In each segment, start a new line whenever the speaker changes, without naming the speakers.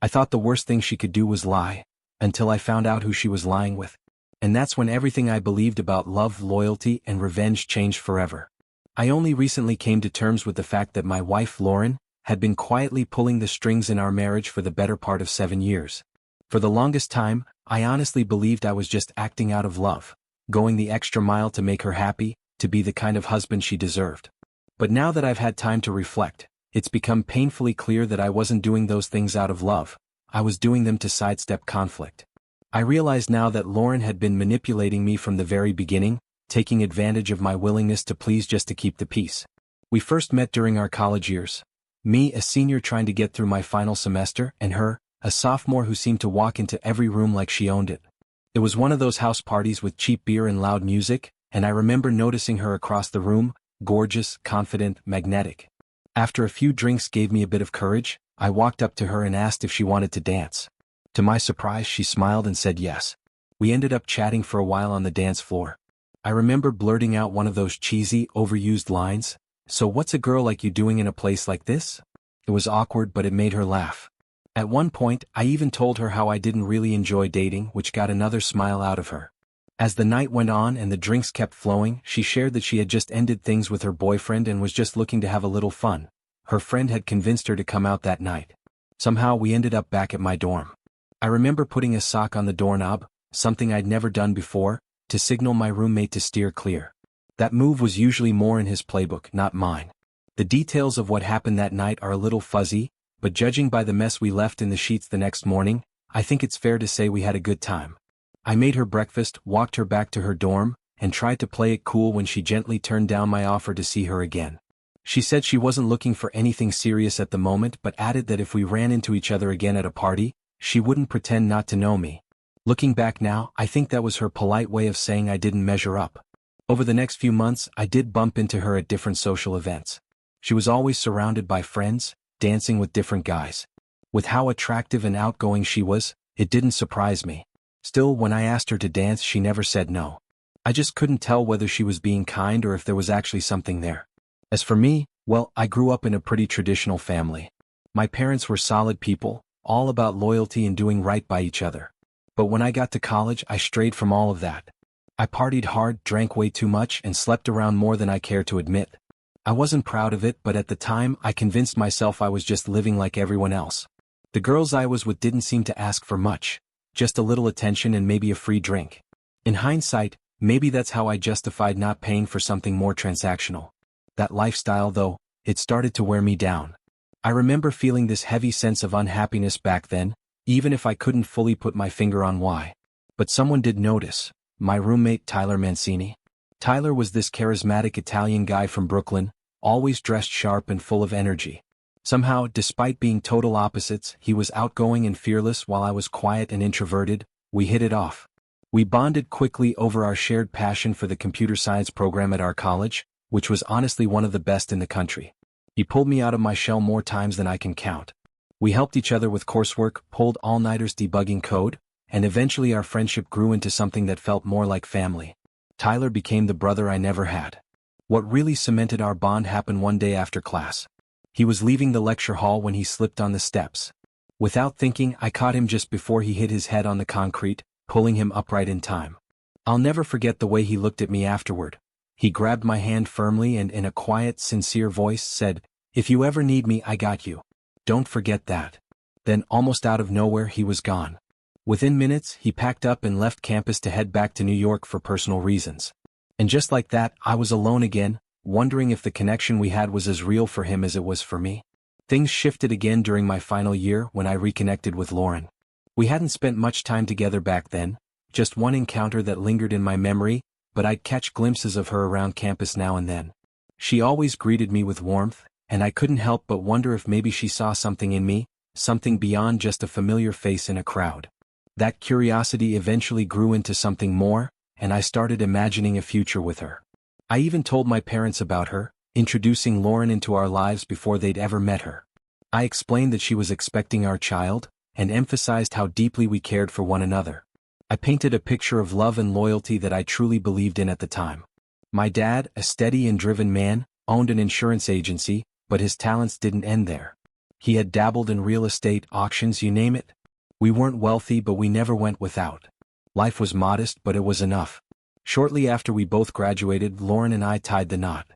I thought the worst thing she could do was lie, until I found out who she was lying with. And that's when everything I believed about love, loyalty, and revenge changed forever. I only recently came to terms with the fact that my wife, Lauren, had been quietly pulling the strings in our marriage for the better part of 7 years. For the longest time, I honestly believed I was just acting out of love, going the extra mile to make her happy, to be the kind of husband she deserved. But now that I've had time to reflect, it's become painfully clear that I wasn't doing those things out of love. I was doing them to sidestep conflict. I realized now that Lauren had been manipulating me from the very beginning, taking advantage of my willingness to please just to keep the peace. We first met during our college years. Me, a senior trying to get through my final semester, and her, a sophomore who seemed to walk into every room like she owned it. It was one of those house parties with cheap beer and loud music, and I remember noticing her across the room, gorgeous, confident, magnetic. After a few drinks gave me a bit of courage, I walked up to her and asked if she wanted to dance. To my surprise, she smiled and said yes. We ended up chatting for a while on the dance floor. I remember blurting out one of those cheesy, overused lines, "So what's a girl like you doing in a place like this?" It was awkward, but it made her laugh. At one point, I even told her how I didn't really enjoy dating, which got another smile out of her. As the night went on and the drinks kept flowing, she shared that she had just ended things with her boyfriend and was just looking to have a little fun. Her friend had convinced her to come out that night. Somehow we ended up back at my dorm. I remember putting a sock on the doorknob, something I'd never done before, to signal my roommate to steer clear. That move was usually more in his playbook, not mine. The details of what happened that night are a little fuzzy, but judging by the mess we left in the sheets the next morning, I think it's fair to say we had a good time. I made her breakfast, walked her back to her dorm, and tried to play it cool when she gently turned down my offer to see her again. She said she wasn't looking for anything serious at the moment, but added that if we ran into each other again at a party, she wouldn't pretend not to know me. Looking back now, I think that was her polite way of saying I didn't measure up. Over the next few months, I did bump into her at different social events. She was always surrounded by friends, dancing with different guys. With how attractive and outgoing she was, it didn't surprise me. Still, when I asked her to dance, she never said no. I just couldn't tell whether she was being kind or if there was actually something there. As for me, well, I grew up in a pretty traditional family. My parents were solid people, all about loyalty and doing right by each other. But when I got to college, I strayed from all of that. I partied hard, drank way too much, and slept around more than I care to admit. I wasn't proud of it, but at the time, I convinced myself I was just living like everyone else. The girls I was with didn't seem to ask for much, just a little attention and maybe a free drink. In hindsight, maybe that's how I justified not paying for something more transactional. That lifestyle, though, it started to wear me down. I remember feeling this heavy sense of unhappiness back then, even if I couldn't fully put my finger on why. But someone did notice. My roommate Tyler Mancini. Tyler was this charismatic Italian guy from Brooklyn, always dressed sharp and full of energy. Somehow, despite being total opposites, he was outgoing and fearless while I was quiet and introverted. We hit it off. We bonded quickly over our shared passion for the computer science program at our college, which was honestly one of the best in the country. He pulled me out of my shell more times than I can count. We helped each other with coursework, pulled all-nighters debugging code, and eventually our friendship grew into something that felt more like family. Tyler became the brother I never had. What really cemented our bond happened one day after class. He was leaving the lecture hall when he slipped on the steps. Without thinking, I caught him just before he hit his head on the concrete, pulling him upright in time. I'll never forget the way he looked at me afterward. He grabbed my hand firmly and in a quiet, sincere voice said, "If you ever need me, I got you. Don't forget that." Then, almost out of nowhere, he was gone. Within minutes, he packed up and left campus to head back to New York for personal reasons. And just like that, I was alone again, wondering if the connection we had was as real for him as it was for me. Things shifted again during my final year when I reconnected with Lauren. We hadn't spent much time together back then, just one encounter that lingered in my memory, but I'd catch glimpses of her around campus now and then. She always greeted me with warmth, and I couldn't help but wonder if maybe she saw something in me, something beyond just a familiar face in a crowd. That curiosity eventually grew into something more, and I started imagining a future with her. I even told my parents about her, introducing Lauren into our lives before they'd ever met her. I explained that she was expecting our child, and emphasized how deeply we cared for one another. I painted a picture of love and loyalty that I truly believed in at the time. My dad, a steady and driven man, owned an insurance agency, but his talents didn't end there. He had dabbled in real estate, auctions, you name it. We weren't wealthy, but we never went without. Life was modest, but it was enough. Shortly after we both graduated, Lauren and I tied the knot.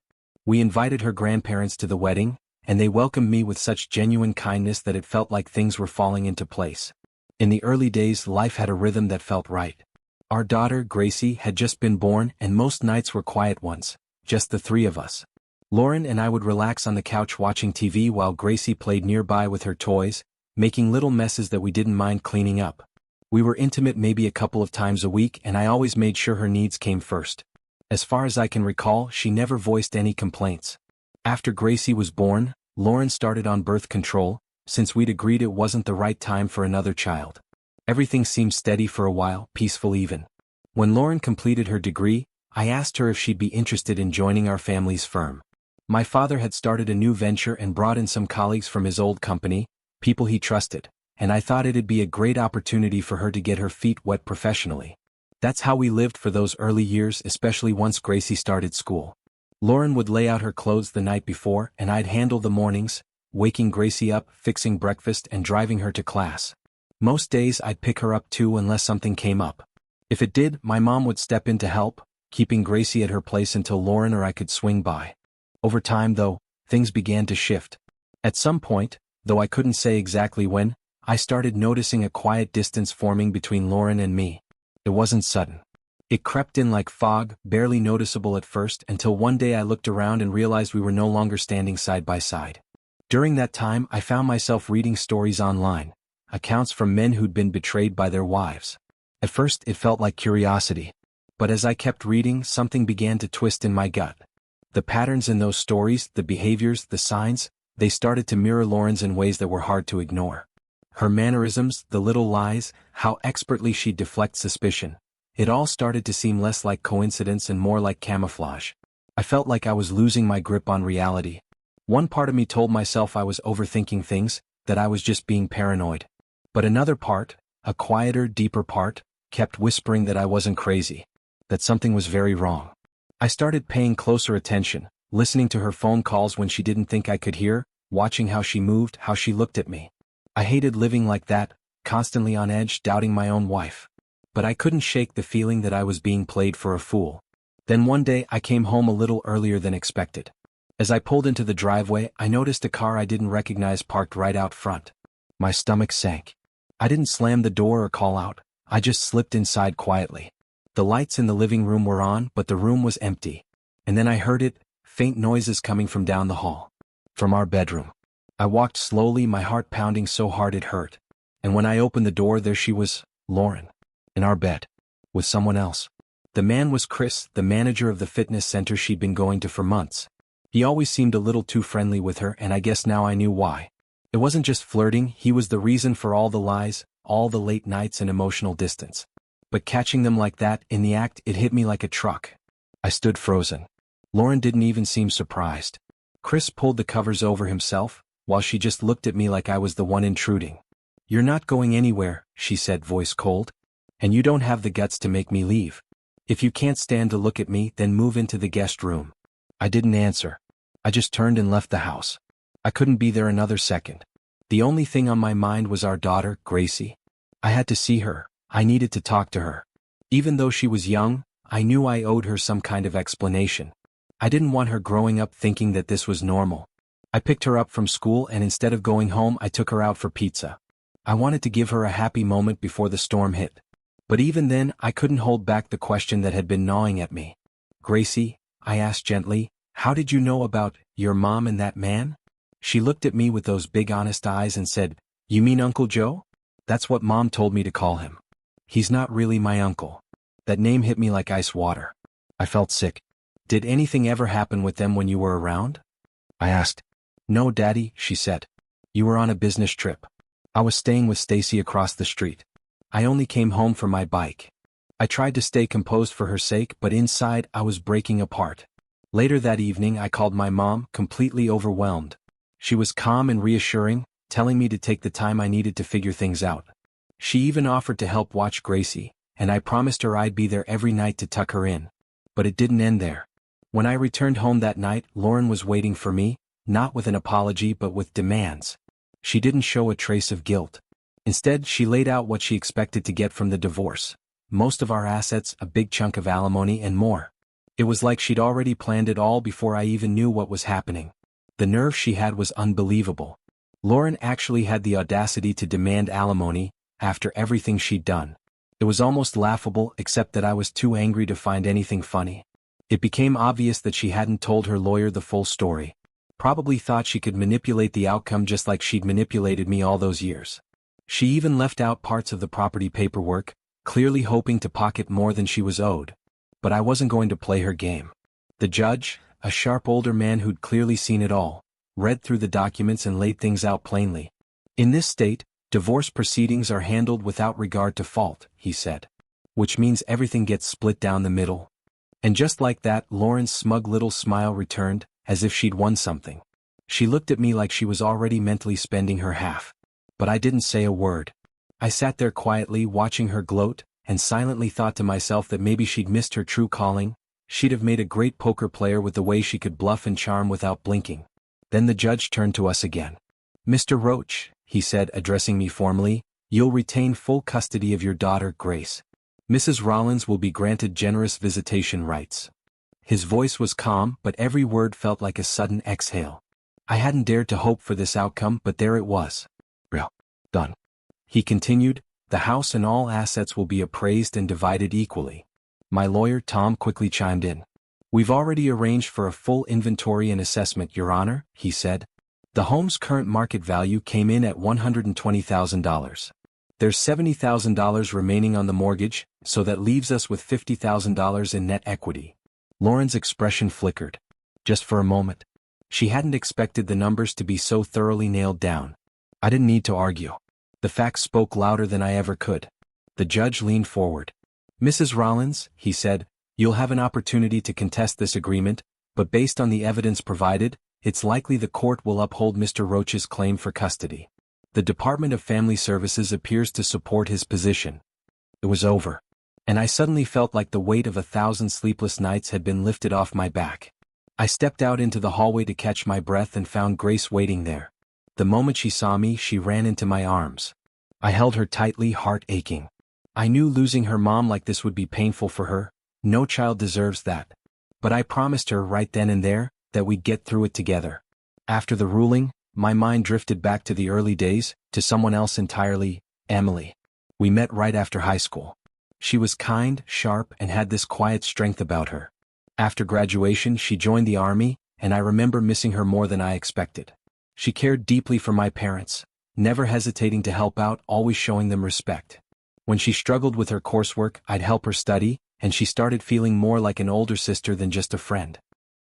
We invited her grandparents to the wedding, and they welcomed me with such genuine kindness that it felt like things were falling into place. In the early days, life had a rhythm that felt right. Our daughter, Gracie, had just been born, and most nights were quiet ones, just the three of us. Lauren and I would relax on the couch watching TV while Gracie played nearby with her toys, making little messes that we didn't mind cleaning up. We were intimate maybe a couple of times a week, and I always made sure her needs came first. As far as I can recall, she never voiced any complaints. After Gracie was born, Lauren started on birth control, since we'd agreed it wasn't the right time for another child. Everything seemed steady for a while, peaceful even. When Lauren completed her degree, I asked her if she'd be interested in joining our family's firm. My father had started a new venture and brought in some colleagues from his old company, people he trusted, and I thought it'd be a great opportunity for her to get her feet wet professionally. That's how we lived for those early years, especially once Gracie started school. Lauren would lay out her clothes the night before, and I'd handle the mornings, waking Gracie up, fixing breakfast, and driving her to class. Most days I'd pick her up too unless something came up. If it did, my mom would step in to help, keeping Gracie at her place until Lauren or I could swing by. Over time, though, things began to shift. At some point, though I couldn't say exactly when, I started noticing a quiet distance forming between Lauren and me. It wasn't sudden. It crept in like fog, barely noticeable at first, until one day I looked around and realized we were no longer standing side by side. During that time, I found myself reading stories online, accounts from men who'd been betrayed by their wives. At first, it felt like curiosity. But as I kept reading, something began to twist in my gut. The patterns in those stories, the behaviors, the signs, they started to mirror Lauren's in ways that were hard to ignore. Her mannerisms, the little lies, how expertly she'd deflect suspicion. It all started to seem less like coincidence and more like camouflage. I felt like I was losing my grip on reality. One part of me told myself I was overthinking things, that I was just being paranoid. But another part, a quieter, deeper part, kept whispering that I wasn't crazy, that something was very wrong. I started paying closer attention, listening to her phone calls when she didn't think I could hear, watching how she moved, how she looked at me. I hated living like that, constantly on edge, doubting my own wife. But I couldn't shake the feeling that I was being played for a fool. Then one day I came home a little earlier than expected. As I pulled into the driveway, I noticed a car I didn't recognize parked right out front. My stomach sank. I didn't slam the door or call out, I just slipped inside quietly. The lights in the living room were on, but the room was empty. And then I heard it, faint noises coming from down the hall. From our bedroom. I walked slowly, my heart pounding so hard it hurt. And when I opened the door, there she was, Lauren. In our bed. With someone else. The man was Chris, the manager of the fitness center she'd been going to for months. He always seemed a little too friendly with her, and I guess now I knew why. It wasn't just flirting, he was the reason for all the lies, all the late nights and emotional distance. But catching them like that, in the act, it hit me like a truck. I stood frozen. Lauren didn't even seem surprised. Chris pulled the covers over himself, while she just looked at me like I was the one intruding. "You're not going anywhere," she said, voice cold. "And you don't have the guts to make me leave. If you can't stand to look at me, then move into the guest room." I didn't answer. I just turned and left the house. I couldn't be there another second. The only thing on my mind was our daughter, Gracie. I had to see her. I needed to talk to her. Even though she was young, I knew I owed her some kind of explanation. I didn't want her growing up thinking that this was normal. I picked her up from school, and instead of going home, I took her out for pizza. I wanted to give her a happy moment before the storm hit. But even then, I couldn't hold back the question that had been gnawing at me. "Gracie," I asked gently, "how did you know about your mom and that man?" She looked at me with those big honest eyes and said, "You mean Uncle Joe? That's what Mom told me to call him. He's not really my uncle." That name hit me like ice water. I felt sick. "Did anything ever happen with them when you were around?" I asked. "No, Daddy," she said. "You were on a business trip. I was staying with Stacy across the street. I only came home for my bike." I tried to stay composed for her sake, but inside I was breaking apart. Later that evening I called my mom, completely overwhelmed. She was calm and reassuring, telling me to take the time I needed to figure things out. She even offered to help watch Gracie, and I promised her I'd be there every night to tuck her in. But it didn't end there. When I returned home that night, Lauren was waiting for me, not with an apology but with demands. She didn't show a trace of guilt. Instead, she laid out what she expected to get from the divorce. Most of our assets, a big chunk of alimony, and more. It was like she'd already planned it all before I even knew what was happening. The nerve she had was unbelievable. Lauren actually had the audacity to demand alimony, after everything she'd done. It was almost laughable, except that I was too angry to find anything funny. It became obvious that she hadn't told her lawyer the full story. Probably thought she could manipulate the outcome just like she'd manipulated me all those years. She even left out parts of the property paperwork, clearly hoping to pocket more than she was owed. But I wasn't going to play her game. The judge, a sharp older man who'd clearly seen it all, read through the documents and laid things out plainly. In this state, divorce proceedings are handled without regard to fault, he said. Which means everything gets split down the middle. And just like that, Lauren's smug little smile returned, as if she'd won something. She looked at me like she was already mentally spending her half. But I didn't say a word. I sat there quietly watching her gloat, and silently thought to myself that maybe she'd missed her true calling. She'd have made a great poker player with the way she could bluff and charm without blinking. Then the judge turned to us again. "Mr. Roach," he said, addressing me formally, "you'll retain full custody of your daughter, Grace. Mrs. Rollins will be granted generous visitation rights." His voice was calm, but every word felt like a sudden exhale. I hadn't dared to hope for this outcome, but there it was. Real. Done. He continued, "The house and all assets will be appraised and divided equally." My lawyer, Tom, quickly chimed in. "We've already arranged for a full inventory and assessment, Your Honor," he said. "The home's current market value came in at $120,000. There's $70,000 remaining on the mortgage, so that leaves us with $50,000 in net equity." Lauren's expression flickered. Just for a moment. She hadn't expected the numbers to be so thoroughly nailed down. I didn't need to argue. The facts spoke louder than I ever could. The judge leaned forward. "Mrs. Rollins," he said, "you'll have an opportunity to contest this agreement, but based on the evidence provided, it's likely the court will uphold Mr. Roach's claim for custody. The Department of Family Services appears to support his position." It was over. And I suddenly felt like the weight of 1,000 sleepless nights had been lifted off my back. I stepped out into the hallway to catch my breath and found Grace waiting there. The moment she saw me, she ran into my arms. I held her tightly, heart aching. I knew losing her mom like this would be painful for her. No child deserves that. But I promised her right then and there that we'd get through it together. After the ruling, my mind drifted back to the early days, to someone else entirely, Emily. We met right after high school. She was kind, sharp, and had this quiet strength about her. After graduation, she joined the Army, and I remember missing her more than I expected. She cared deeply for my parents, never hesitating to help out, always showing them respect. When she struggled with her coursework, I'd help her study, and she started feeling more like an older sister than just a friend.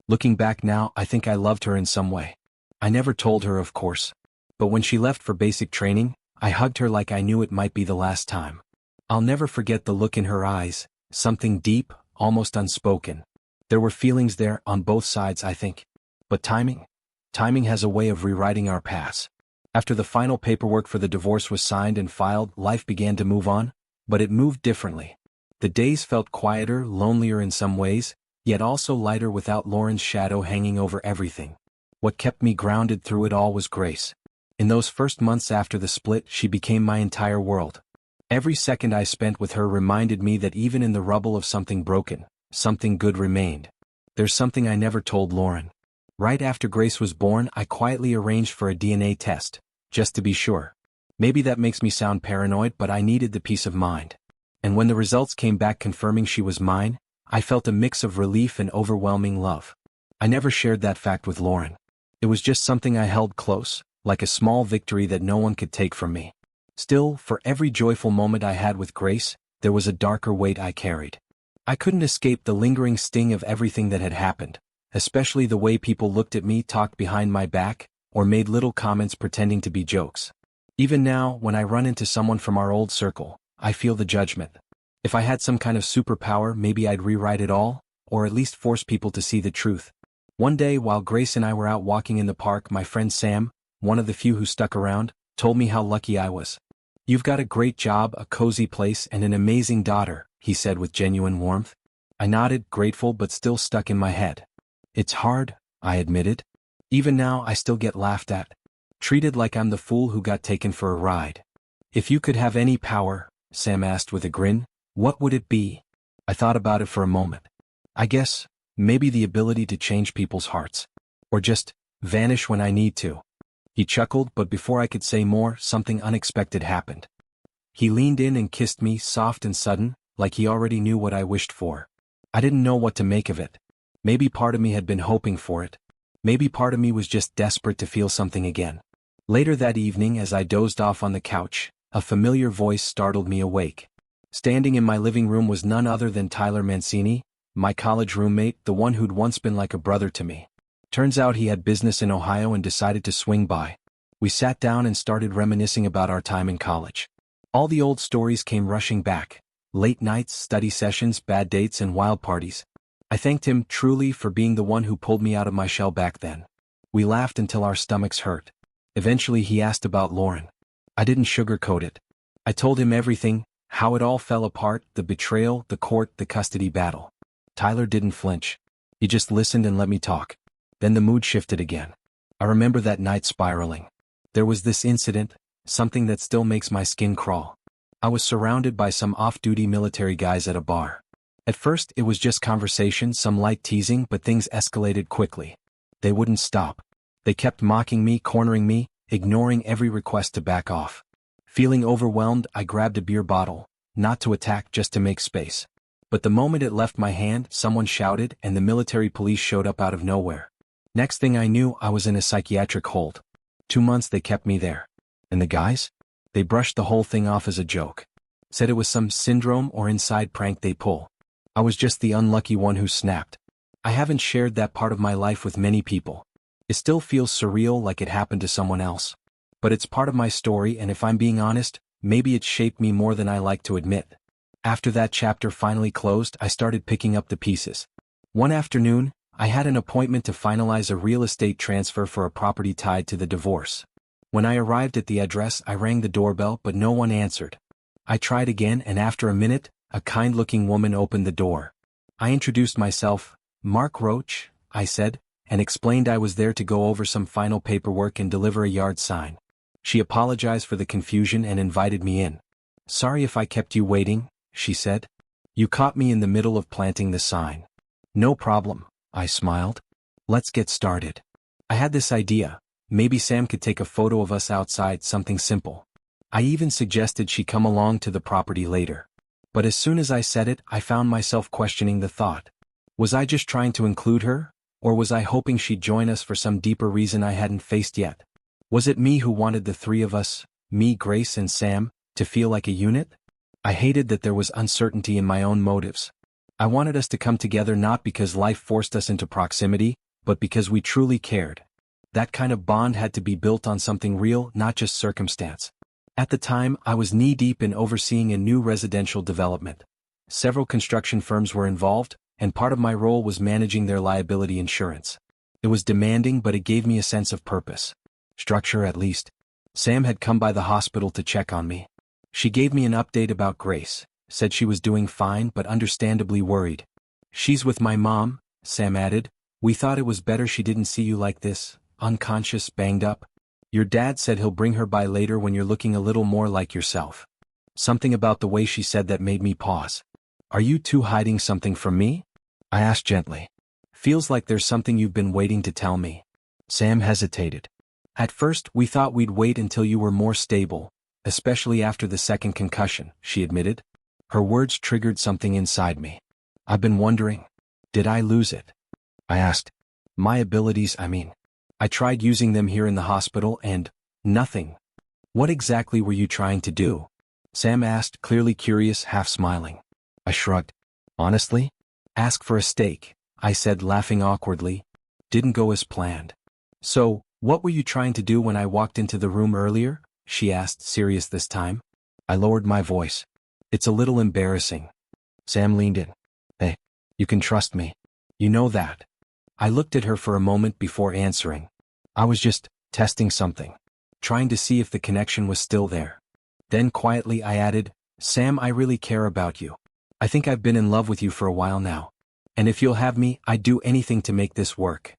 Looking back now, I think I loved her in some way. I never told her, of course. But when she left for basic training, I hugged her like I knew it might be the last time. I'll never forget the look in her eyes, something deep, almost unspoken. There were feelings there on both sides, I think. But timing has a way of rewriting our paths. After the final paperwork for the divorce was signed and filed, life began to move on, but it moved differently. The days felt quieter, lonelier in some ways, yet also lighter without Lauren's shadow hanging over everything. What kept me grounded through it all was Grace. In those first months after the split, she became my entire world. Every second I spent with her reminded me that even in the rubble of something broken, something good remained. There's something I never told Lauren. Right after Grace was born, I quietly arranged for a DNA test, just to be sure. Maybe that makes me sound paranoid, but I needed the peace of mind. And when the results came back confirming she was mine, I felt a mix of relief and overwhelming love. I never shared that fact with Lauren. It was just something I held close, like a small victory that no one could take from me. Still, for every joyful moment I had with Grace, there was a darker weight I carried. I couldn't escape the lingering sting of everything that had happened, especially the way people looked at me, talked behind my back, or made little comments pretending to be jokes. Even now, when I run into someone from our old circle, I feel the judgment. If I had some kind of superpower, maybe I'd rewrite it all, or at least force people to see the truth. One day, while Grace and I were out walking in the park, my friend Sam, one of the few who stuck around, told me how lucky I was. "You've got a great job, a cozy place, and an amazing daughter," he said with genuine warmth. I nodded, grateful but still stuck in my head. "It's hard," I admitted. "Even now I still get laughed at." Treated like I'm the fool who got taken for a ride. If you could have any power, Sam asked with a grin, what would it be? I thought about it for a moment. I guess, maybe the ability to change people's hearts. Or just, vanish when I need to. He chuckled, but before I could say more, something unexpected happened. He leaned in and kissed me, soft and sudden, like he already knew what I wished for. I didn't know what to make of it. Maybe part of me had been hoping for it. Maybe part of me was just desperate to feel something again. Later that evening, as I dozed off on the couch, a familiar voice startled me awake. Standing in my living room was none other than Tyler Mancini, my college roommate, the one who'd once been like a brother to me. Turns out he had business in Ohio and decided to swing by. We sat down and started reminiscing about our time in college. All the old stories came rushing back. Late nights, study sessions, bad dates, and wild parties. I thanked him, truly, for being the one who pulled me out of my shell back then. We laughed until our stomachs hurt. Eventually he asked about Lauren. I didn't sugarcoat it. I told him everything, how it all fell apart, the betrayal, the court, the custody battle. Tyler didn't flinch. He just listened and let me talk. Then the mood shifted again. I remember that night spiraling. There was this incident, something that still makes my skin crawl. I was surrounded by some off-duty military guys at a bar. At first it was just conversation, some light teasing, but things escalated quickly. They wouldn't stop. They kept mocking me, cornering me, ignoring every request to back off. Feeling overwhelmed, I grabbed a beer bottle, not to attack, just to make space. But the moment it left my hand, someone shouted and the military police showed up out of nowhere. Next thing I knew, I was in a psychiatric hold. 2 months they kept me there. And the guys? They brushed the whole thing off as a joke. Said it was some syndrome or inside prank they pull. I was just the unlucky one who snapped. I haven't shared that part of my life with many people. It still feels surreal, like it happened to someone else. But it's part of my story, and if I'm being honest, maybe it shaped me more than I like to admit. After that chapter finally closed, I started picking up the pieces. One afternoon, I had an appointment to finalize a real estate transfer for a property tied to the divorce. When I arrived at the address, I rang the doorbell, but no one answered. I tried again, and after a minute, a kind-looking woman opened the door. I introduced myself. Mark Roach, I said, and explained I was there to go over some final paperwork and deliver a yard sign. She apologized for the confusion and invited me in. Sorry if I kept you waiting, she said. You caught me in the middle of planting the sign. No problem, I smiled. Let's get started. I had this idea. Maybe Sam could take a photo of us outside, something simple. I even suggested she come along to the property later. But as soon as I said it, I found myself questioning the thought. Was I just trying to include her? Or was I hoping she'd join us for some deeper reason I hadn't faced yet? Was it me who wanted the three of us, me, Grace, and Sam, to feel like a unit? I hated that there was uncertainty in my own motives. I wanted us to come together not because life forced us into proximity, but because we truly cared. That kind of bond had to be built on something real, not just circumstance. At the time, I was knee-deep in overseeing a new residential development. Several construction firms were involved, and part of my role was managing their liability insurance. It was demanding, but it gave me a sense of purpose. Structure, at least. Sam had come by the hospital to check on me. She gave me an update about Grace, said she was doing fine but understandably worried. She's with my mom, Sam added. We thought it was better she didn't see you like this, unconscious, banged up. Your dad said he'll bring her by later when you're looking a little more like yourself. Something about the way she said that made me pause. Are you two hiding something from me? I asked gently. Feels like there's something you've been waiting to tell me. Sam hesitated. At first, we thought we'd wait until you were more stable, especially after the second concussion, she admitted. Her words triggered something inside me. I've been wondering, did I lose it? I asked. My abilities, I mean. I tried using them here in the hospital and nothing. What exactly were you trying to do? Sam asked, clearly curious, half smiling. I shrugged. Honestly? Ask for a steak, I said, laughing awkwardly. Didn't go as planned. So, what were you trying to do when I walked into the room earlier? She asked, serious this time. I lowered my voice. It's a little embarrassing. Sam leaned in. Hey, you can trust me. You know that. I looked at her for a moment before answering. I was just testing something. Trying to see if the connection was still there. Then quietly I added, Sam, I really care about you. I think I've been in love with you for a while now. And if you'll have me, I'd do anything to make this work.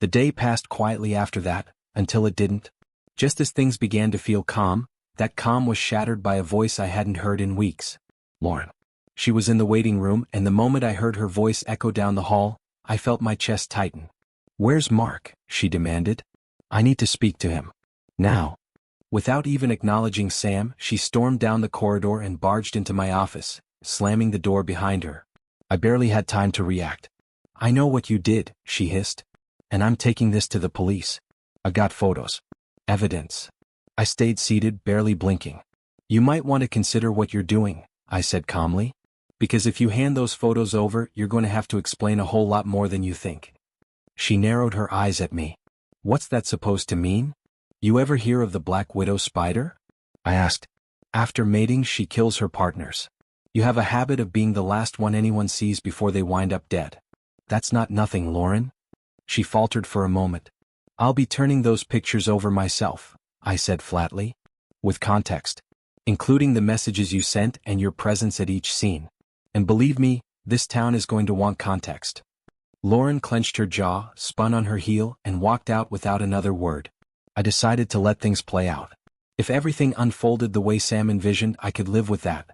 The day passed quietly after that, until it didn't. Just as things began to feel calm, that calm was shattered by a voice I hadn't heard in weeks. Lauren. She was in the waiting room, and the moment I heard her voice echo down the hall, I felt my chest tighten. "Where's Mark?" she demanded. "I need to speak to him. Now." Without even acknowledging Sam, she stormed down the corridor and barged into my office, slamming the door behind her. I barely had time to react. "I know what you did," she hissed. "And I'm taking this to the police. I got photos. Evidence." I stayed seated, barely blinking. "You might want to consider what you're doing," I said calmly. "Because if you hand those photos over, you're going to have to explain a whole lot more than you think." She narrowed her eyes at me. "What's that supposed to mean? You ever hear of the Black Widow spider?" I asked. "After mating, she kills her partners. You have a habit of being the last one anyone sees before they wind up dead." "That's not nothing, Lauren." She faltered for a moment. "I'll be turning those pictures over myself," I said flatly. "With context. Including the messages you sent and your presence at each scene. And believe me, this town is going to want context." Lauren clenched her jaw, spun on her heel, and walked out without another word. I decided to let things play out. If everything unfolded the way Sam envisioned, I could live with that.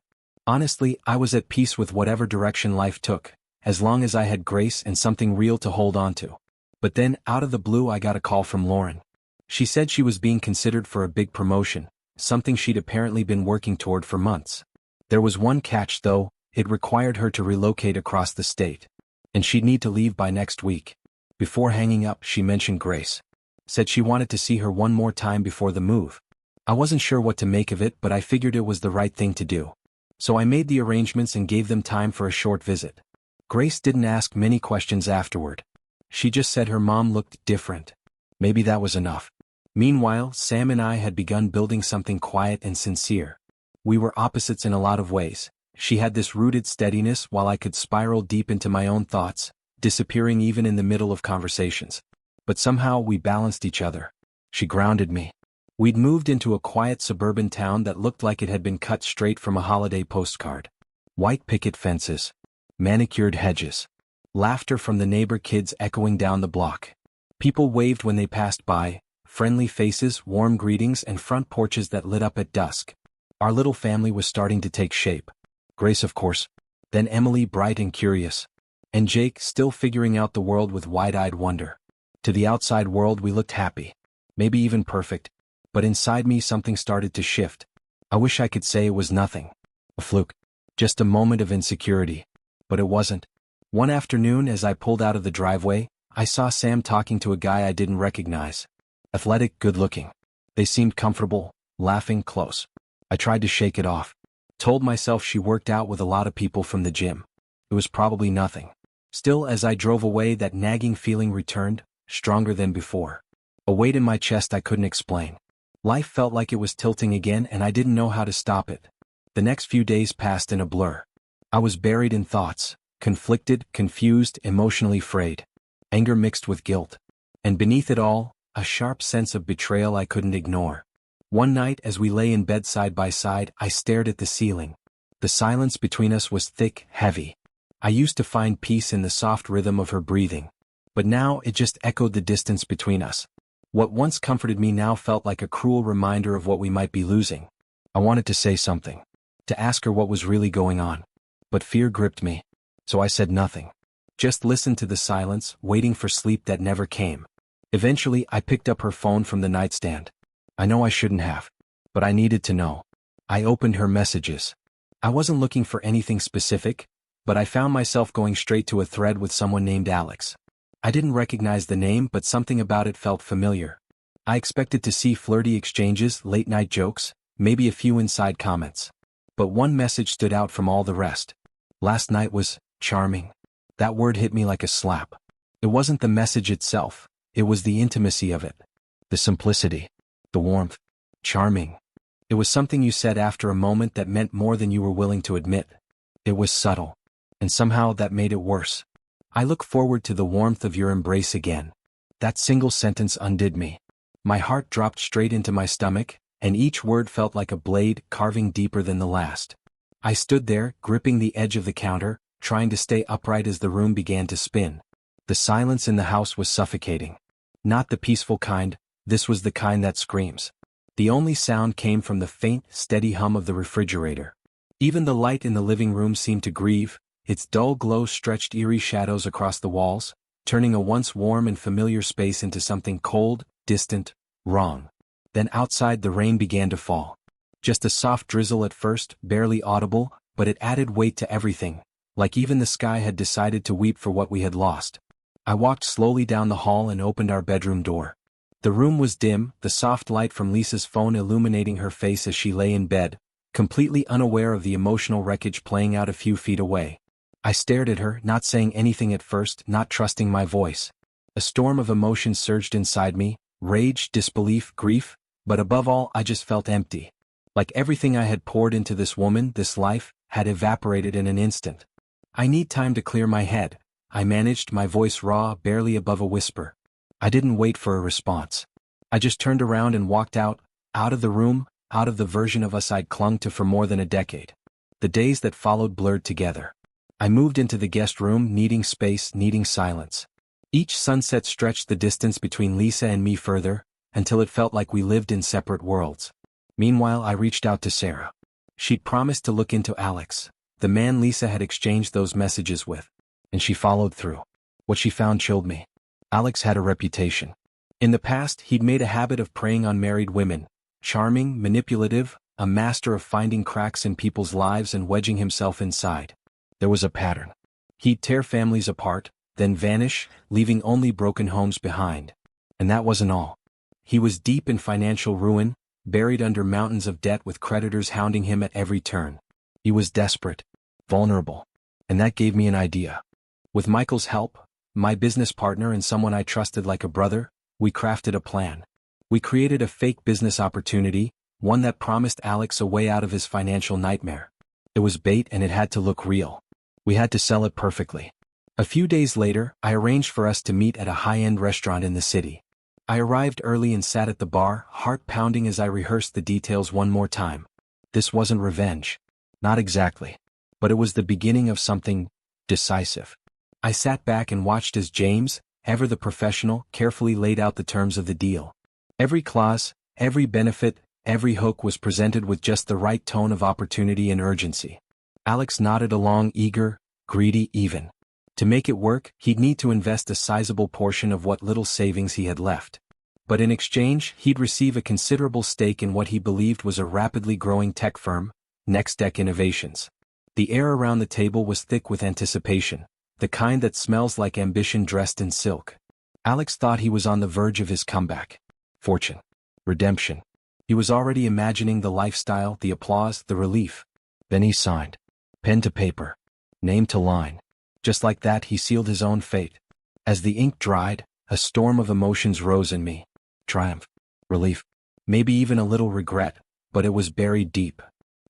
Honestly, I was at peace with whatever direction life took, as long as I had Grace and something real to hold on to. But then, out of the blue, I got a call from Lauren. She said she was being considered for a big promotion, something she'd apparently been working toward for months. There was one catch though: it required her to relocate across the state. And she'd need to leave by next week. Before hanging up, she mentioned Grace. Said she wanted to see her one more time before the move. I wasn't sure what to make of it, but I figured it was the right thing to do. So I made the arrangements and gave them time for a short visit. Grace didn't ask many questions afterward. She just said her mom looked different. Maybe that was enough. Meanwhile, Sam and I had begun building something quiet and sincere. We were opposites in a lot of ways. She had this rooted steadiness while I could spiral deep into my own thoughts, disappearing even in the middle of conversations. But somehow we balanced each other. She grounded me. We'd moved into a quiet suburban town that looked like it had been cut straight from a holiday postcard. White picket fences. Manicured hedges. Laughter from the neighbor kids echoing down the block. People waved when they passed by, friendly faces, warm greetings, and front porches that lit up at dusk. Our little family was starting to take shape. Grace, of course. Then Emily, bright and curious. And Jake, still figuring out the world with wide-eyed wonder. To the outside world we looked happy. Maybe even perfect. But inside me something started to shift. I wish I could say it was nothing. A fluke. Just a moment of insecurity. But it wasn't. One afternoon as I pulled out of the driveway, I saw Sam talking to a guy I didn't recognize. Athletic, good-looking. They seemed comfortable, laughing, close. I tried to shake it off. Told myself she worked out with a lot of people from the gym. It was probably nothing. Still, as I drove away, that nagging feeling returned, stronger than before. A weight in my chest I couldn't explain. Life felt like it was tilting again and I didn't know how to stop it. The next few days passed in a blur. I was buried in thoughts, conflicted, confused, emotionally frayed. Anger mixed with guilt. And beneath it all, a sharp sense of betrayal I couldn't ignore. One night as we lay in bed side by side, I stared at the ceiling. The silence between us was thick, heavy. I used to find peace in the soft rhythm of her breathing. But now it just echoed the distance between us. What once comforted me now felt like a cruel reminder of what we might be losing. I wanted to say something. To ask her what was really going on. But fear gripped me. So I said nothing. Just listened to the silence, waiting for sleep that never came. Eventually I picked up her phone from the nightstand. I know I shouldn't have. But I needed to know. I opened her messages. I wasn't looking for anything specific, but I found myself going straight to a thread with someone named Alex. I didn't recognize the name, but something about it felt familiar. I expected to see flirty exchanges, late-night jokes, maybe a few inside comments. But one message stood out from all the rest. Last night was charming. That word hit me like a slap. It wasn't the message itself, it was the intimacy of it. The simplicity. The warmth. Charming. It was something you said after a moment that meant more than you were willing to admit. It was subtle. And somehow that made it worse. I look forward to the warmth of your embrace again. That single sentence undid me. My heart dropped straight into my stomach, and each word felt like a blade carving deeper than the last. I stood there, gripping the edge of the counter, trying to stay upright as the room began to spin. The silence in the house was suffocating. Not the peaceful kind, This was the kind that screams. The only sound came from the faint, steady hum of the refrigerator. Even the light in the living room seemed to grieve, its dull glow stretched eerie shadows across the walls, turning a once warm and familiar space into something cold, distant, wrong. Then outside the rain began to fall. Just a soft drizzle at first, barely audible, but it added weight to everything, like even the sky had decided to weep for what we had lost. I walked slowly down the hall and opened our bedroom door. The room was dim, the soft light from Lisa's phone illuminating her face as she lay in bed, completely unaware of the emotional wreckage playing out a few feet away. I stared at her, not saying anything at first, not trusting my voice. A storm of emotions surged inside me, rage, disbelief, grief, but above all I just felt empty. Like everything I had poured into this woman, this life, had evaporated in an instant. I need time to clear my head, I managed, my voice raw, barely above a whisper. I didn't wait for a response. I just turned around and walked out of the room, out of the version of us I'd clung to for more than a decade. The days that followed blurred together. I moved into the guest room, needing space, needing silence. Each sunset stretched the distance between Lisa and me further, until it felt like we lived in separate worlds. Meanwhile, I reached out to Sarah. She'd promised to look into Alex, the man Lisa had exchanged those messages with. And she followed through. What she found chilled me. Alex had a reputation. In the past, he'd made a habit of preying on married women. Charming, manipulative, a master of finding cracks in people's lives and wedging himself inside. There was a pattern. He'd tear families apart, then vanish, leaving only broken homes behind. And that wasn't all. He was deep in financial ruin, buried under mountains of debt with creditors hounding him at every turn. He was desperate, vulnerable. And that gave me an idea. With Michael's help, my business partner and someone I trusted like a brother, we crafted a plan. We created a fake business opportunity, one that promised Alex a way out of his financial nightmare. It was bait and it had to look real. We had to sell it perfectly. A few days later, I arranged for us to meet at a high-end restaurant in the city. I arrived early and sat at the bar, heart pounding as I rehearsed the details one more time. This wasn't revenge. Not exactly. But it was the beginning of something decisive. I sat back and watched as James, ever the professional, carefully laid out the terms of the deal. Every clause, every benefit, every hook was presented with just the right tone of opportunity and urgency. Alex nodded along, eager, greedy even. To make it work, he'd need to invest a sizable portion of what little savings he had left. But in exchange, he'd receive a considerable stake in what he believed was a rapidly growing tech firm, Next Innovations. The air around the table was thick with anticipation. The kind that smells like ambition dressed in silk. Alex thought he was on the verge of his comeback. Fortune. Redemption. He was already imagining the lifestyle, the applause, the relief. Then he signed. Pen to paper. Name to line. Just like that, he sealed his own fate. As the ink dried, a storm of emotions rose in me. Triumph. Relief. Maybe even a little regret, but it was buried deep.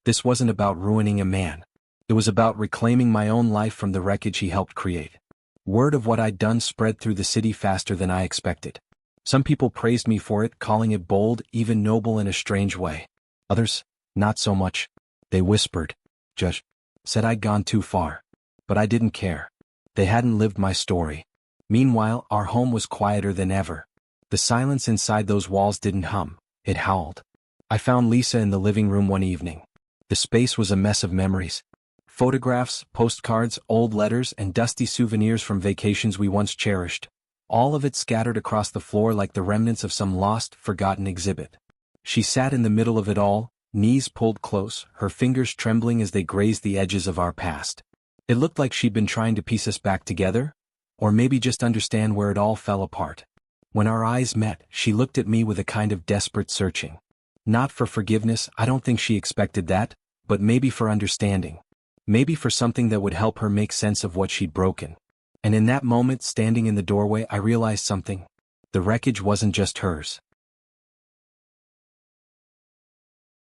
This wasn't about ruining a man. It was about reclaiming my own life from the wreckage he helped create. Word of what I'd done spread through the city faster than I expected. Some people praised me for it, calling it bold, even noble in a strange way. Others, not so much. They whispered, judged, said I'd gone too far. But I didn't care. They hadn't lived my story. Meanwhile, our home was quieter than ever. The silence inside those walls didn't hum, it howled. I found Lisa in the living room one evening. The space was a mess of memories. Photographs, postcards, old letters, and dusty souvenirs from vacations we once cherished. All of it scattered across the floor like the remnants of some lost, forgotten exhibit. She sat in the middle of it all, knees pulled close, her fingers trembling as they grazed the edges of our past. It looked like she'd been trying to piece us back together, or maybe just understand where it all fell apart. When our eyes met, she looked at me with a kind of desperate searching. Not for forgiveness, I don't think she expected that, but maybe for understanding. Maybe for something that would help her make sense of what she'd broken. And in that moment, standing in the doorway, I realized something. The wreckage wasn't just hers.